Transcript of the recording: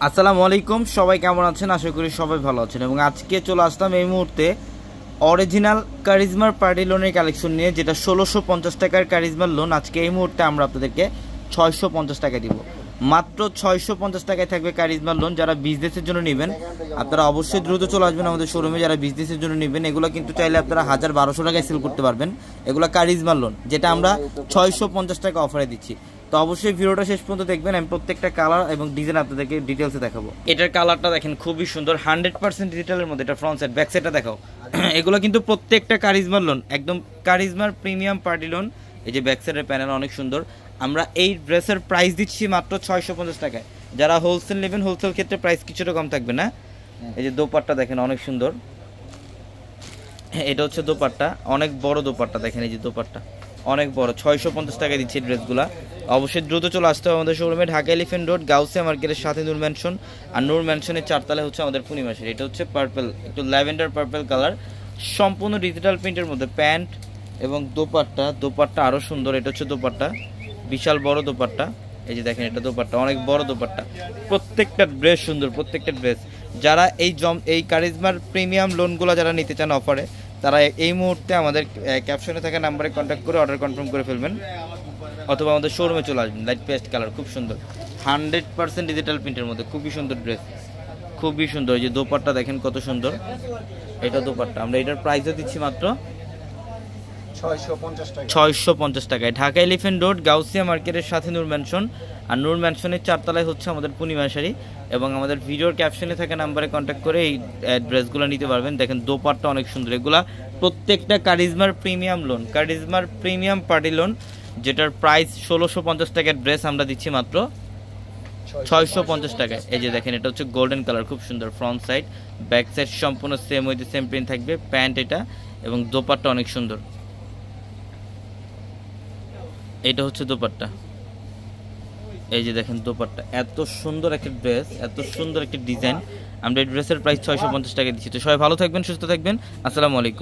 আসসালামু আলাইকুম, সবাই কেমন আছেন? আশা করি সবাই ভালো আছেন। এবং আজকে চলে আসলাম এই মুহূর্তে অরিজিনাল কারিজমার পার্টি লোনের কালেকশন নিয়ে, যেটা ১৬৫০ টাকার কারিজমার লোন। আজকে এই মুহূর্তে আমরা আপনাদেরকে ৬৫০ টাকা দিব। মাত্র ৬৫০ টাকায় থাকবে কারিজমার লোন। যারা বিজনেসের জন্য নেবেন আপনারা অবশ্যই দ্রুত চলে আসবেন আমাদের শোরুমে। যারা বিজনেসের জন্য নেবেন এগুলো কিন্তু চাইলে আপনারা ১,০০০-১,২০০ টাকায় সেল করতে পারবেন। এগুলো কারিজমার লোন, যেটা আমরা ৬৫০ টাকা অফারে দিচ্ছি। তো অবশ্যই ভিডিওটা শেষ পর্যন্ত দেখবেন। আমি প্রত্যেকটা কালার এবং ডিজাইন আপনাদেরকে ডিটেলসে দেখাবো। এটার কালারটা দেখেন খুবই সুন্দর, 100% ডিজিটালের মধ্যে। এটা ফ্রন্ট সাইড, ব্যাক সাইডটা দেখাও। এগুলো কিন্তু প্রত্যেকটা কারিজমার লোন, একদম কারিজমার প্রিমিয়াম পার্টি লোন। এই যে ব্যাক সাইডের প্যানেল অনেক সুন্দর। আমরা এই ড্রেসের প্রাইস দিচ্ছি মাত্র ৬৫০ টাকায়। যারা হোলসেল নেবেন হোলসেল ক্ষেত্রে প্রাইস কিছুটা কম থাকবে না। এই যে দোপাট্টা দেখেন অনেক সুন্দর, এটা হচ্ছে দোপাট্টা, অনেক বড় দোপাট্টা দেখেন। এই যে দোপাট্টা অনেক বড়, ৬৫০ টাকায় দিচ্ছি ড্রেসগুলা। অবশ্যই দ্রুত চলে আসতে হবে আমাদের শোরুমে, ঢাকা এলিফ্যান্ট রোড, গাউসিয়া মার্কেটের সাথে নূর ম্যানশন। আর নূর ম্যানশনের 4 তলায় হচ্ছে আমাদের পূর্ণিমাসের। এটা হচ্ছে পার্পল, একটু ল্যাভেন্ডার পার্পল কালার, সম্পূর্ণ ডিজিটাল প্রিন্টের মধ্যে প্যান্ট এবং দোপাট্টা আরও সুন্দর। এটা হচ্ছে দোপাট্টা, বিশাল বড় দোপাট্টা। এই যে দেখেন এটা দোপাট্টা, অনেক বড় দোপাট্টা। প্রত্যেকটা ড্রেস সুন্দর, প্রত্যেকটা ড্রেস। যারা এই কারিজমার প্রিমিয়াম লোনগুলো যারা নিতে চান অফারে, তারা এই মুহূর্তে আমাদের ক্যাপশনে থাকা নাম্বারে কন্ট্যাক্ট করে অর্ডার কনফার্ম করে ফেলবেন, অথবা আমাদের শোরুমে চলে আসবেন। লাইট পেস্ট কালার, খুব সুন্দর, 100% ডিজিটাল প্রিন্টের মধ্যে, খুবই সুন্দর ড্রেস, খুবই সুন্দর। এই যে দোপাট্টা দেখেন কত সুন্দর, এটা দোপাট্টা। আমরা এটার প্রাইসও দিচ্ছি মাত্র ৬৫০ টাকায়। ঢাকা এলিফ্যান্ট রোড, গাউসিয়া মার্কেটের সাথে নূর ম্যানশন। আর নূর ম্যানশনের 4 তলায় হচ্ছে আমাদের পূর্ণিমা শাড়ি। এবং আমাদের ভিডিওর ক্যাপশনে থাকা নাম্বারে কন্ট্যাক্ট করে এই ড্রেসগুলো নিতে পারবেন। দেখেন দোপাট্টা অনেক সুন্দর। এগুলা প্রত্যেকটা কারিজমার প্রিমিয়াম লোন, কারিজমার প্রিমিয়াম পার্টি লোন, যেটার প্রাইস ১৬৫০ টাকার ড্রেস আমরা দিচ্ছি মাত্র ৬৫০ টাকায়। এই যে দেখেন এটা হচ্ছে গোল্ডেন কালার, খুব সুন্দর। ফ্রন্ট সাইড ব্যাক সাইড সম্পূর্ণ সেম ওই সেম প্রিন্ট থাকবে, প্যান্ট এটা, এবং দোপাট্টা অনেক সুন্দর। এটা হচ্ছে দোপাট্টা, এই যে দেখেন দোপাট্টা, এত সুন্দর একটা ড্রেস, এত সুন্দর একটা ডিজাইন। আমরা এই ড্রেসের প্রাইস ৬৫০ টাকা দিচ্ছি। তো সবাই ভালো থাকবেন, সুস্থ থাকবেন। আসসালামু আলাইকুম।